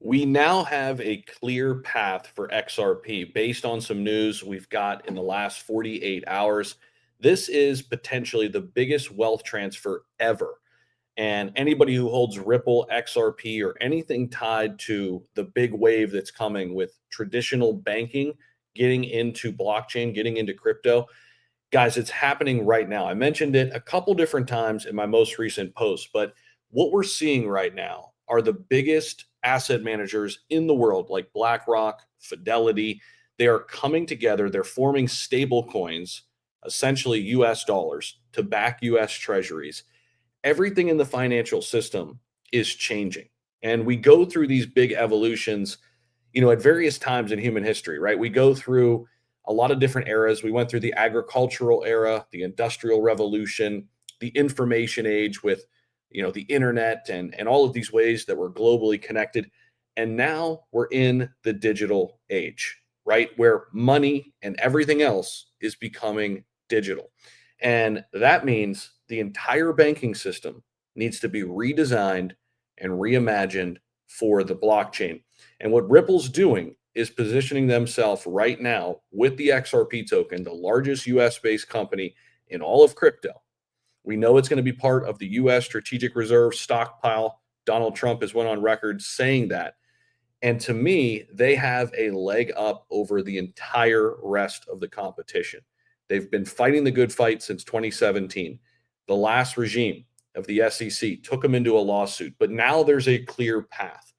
We now have a clear path for XRP based on some news we've got in the last 48 hours. This is potentially the biggest wealth transfer ever. And anybody who holds Ripple, XRP, or anything tied to the big wave that's coming with traditional banking, getting into blockchain, getting into crypto, guys, it's happening right now. I mentioned it a couple different times in my most recent post, but what we're seeing right now are the biggest asset managers in the world, like BlackRock, Fidelity. They are coming together, they're forming stable coins, essentially US dollars, to back US treasuries. Everything in the financial system is changing. And we go through these big evolutions, at various times in human history, right? We go through a lot of different eras. We went through the agricultural era, the industrial revolution, the information age with, the internet and all of these ways that we're globally connected. And now we're in the digital age, right? Where money and everything else is becoming digital. And that means the entire banking system needs to be redesigned and reimagined for the blockchain. And what Ripple's doing is positioning themselves right now with the XRP token, the largest US based company in all of crypto. We know it's going to be part of the US strategic reserve stockpile. Donald Trump has went on record saying that. And to me, they have a leg up over the entire rest of the competition. They've been fighting the good fight since 2017. The last regime of the SEC took them into a lawsuit, but now there's a clear path.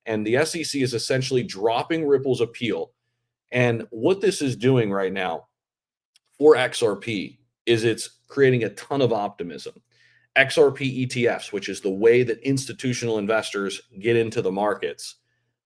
And the SEC is essentially dropping Ripple's appeal. And what this is doing right now for XRP is it's creating a ton of optimism. XRP ETFs, which is the way that institutional investors get into the markets,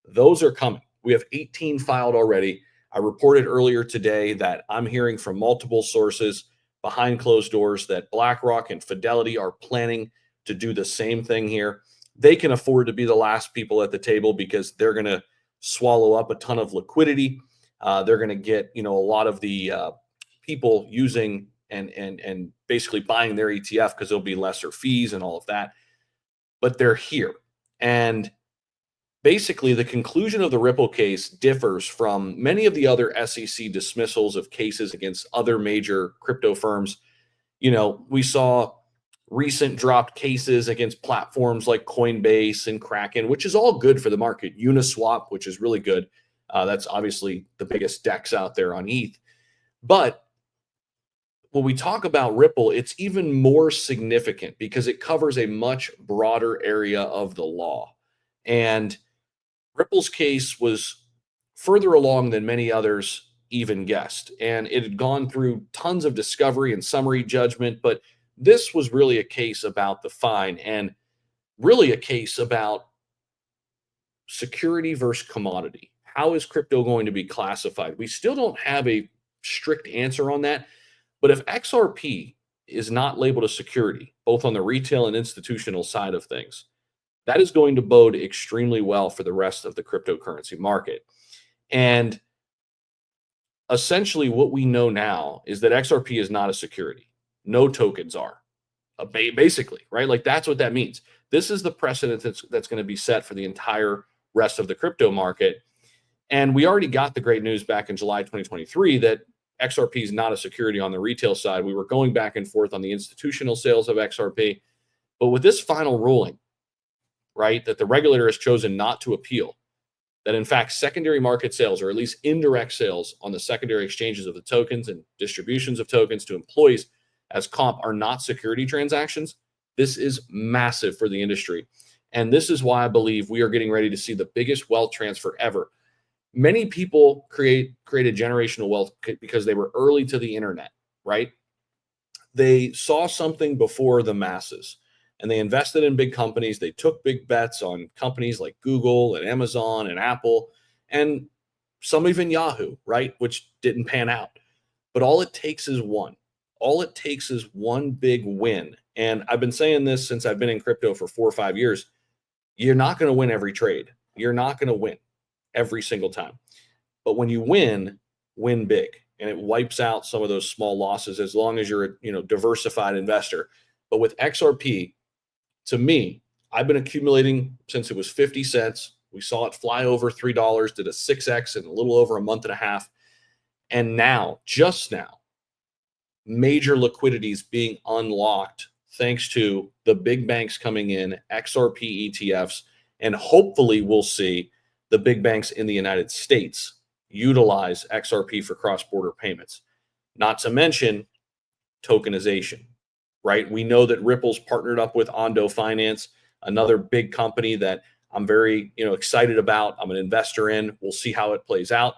those are coming. We have 18 filed already. I reported earlier today that I'm hearing from multiple sources behind closed doors that BlackRock and Fidelity are planning to do the same thing here. They can afford to be the last people at the table because they're going to swallow up a ton of liquidity. They're going to get, a lot of the people using and basically buying their ETF because there'll be lesser fees and all of that. But they're here. And basically, the conclusion of the Ripple case differs from many of the other SEC dismissals of cases against other major crypto firms. We saw recent dropped cases against platforms like Coinbase and Kraken, which is all good for the market. Uniswap, which is really good. That's obviously the biggest DEX out there on ETH. But when we talk about Ripple, it's even more significant because it covers a much broader area of the law. And Ripple's case was further along than many others even guessed. And it had gone through tons of discovery and summary judgment, but this was really a case about the fine and really a case about security versus commodity. How is crypto going to be classified? We still don't have a strict answer on that. But if XRP is not labeled a security, both on the retail and institutional side of things, that is going to bode extremely well for the rest of the cryptocurrency market. And essentially what we know now is that XRP is not a security. No tokens are, basically, right? Like that's what that means. This is the precedent that's going to be set for the entire rest of the crypto market. And we already got the great news back in July 2023 that XRP is not a security on the retail side. We were going back and forth on the institutional sales of XRP. But with this final ruling, right, that the regulator has chosen not to appeal, that in fact secondary market sales, or at least indirect sales on the secondary exchanges of the tokens and distributions of tokens to employees as comp are not security transactions, this is massive for the industry. And this is why I believe we are getting ready to see the biggest wealth transfer ever. Many people created generational wealth because they were early to the internet, right? They saw something before the masses and they invested in big companies. They took big bets on companies like Google and Amazon and Apple and some even Yahoo, right? Which didn't pan out. But all it takes is one. All it takes is one big win. And I've been saying this since I've been in crypto for 4 or 5 years. You're not going to win every trade. You're not going to win every single time. But when you win big. And it wipes out some of those small losses as long as you're a diversified investor. But with XRP, to me, I've been accumulating since it was 50 cents We saw it fly over $3, did a 6x in a little over a month and a half. And now, just now, major liquidities being unlocked thanks to the big banks coming in, XRP ETFs, and hopefully we'll see the big banks in the United States utilize XRP for cross-border payments. Not to mention tokenization, right? We know that Ripple's partnered up with Ondo Finance, another big company that I'm very, excited about. I'm an investor in. We'll see how it plays out.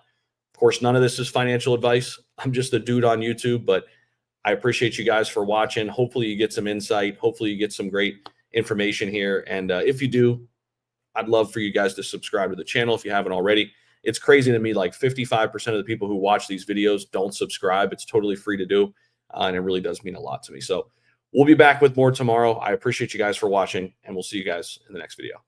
Of course, none of this is financial advice. I'm just a dude on YouTube, but I appreciate you guys for watching. Hopefully you get some insight. Hopefully you get some great information here. And if you do, I'd love for you guys to subscribe to the channel if you haven't already. It's crazy to me, like 55% of the people who watch these videos don't subscribe. It's totally free to do. And it really does mean a lot to me. So we'll be back with more tomorrow. I appreciate you guys for watching, and we'll see you guys in the next video.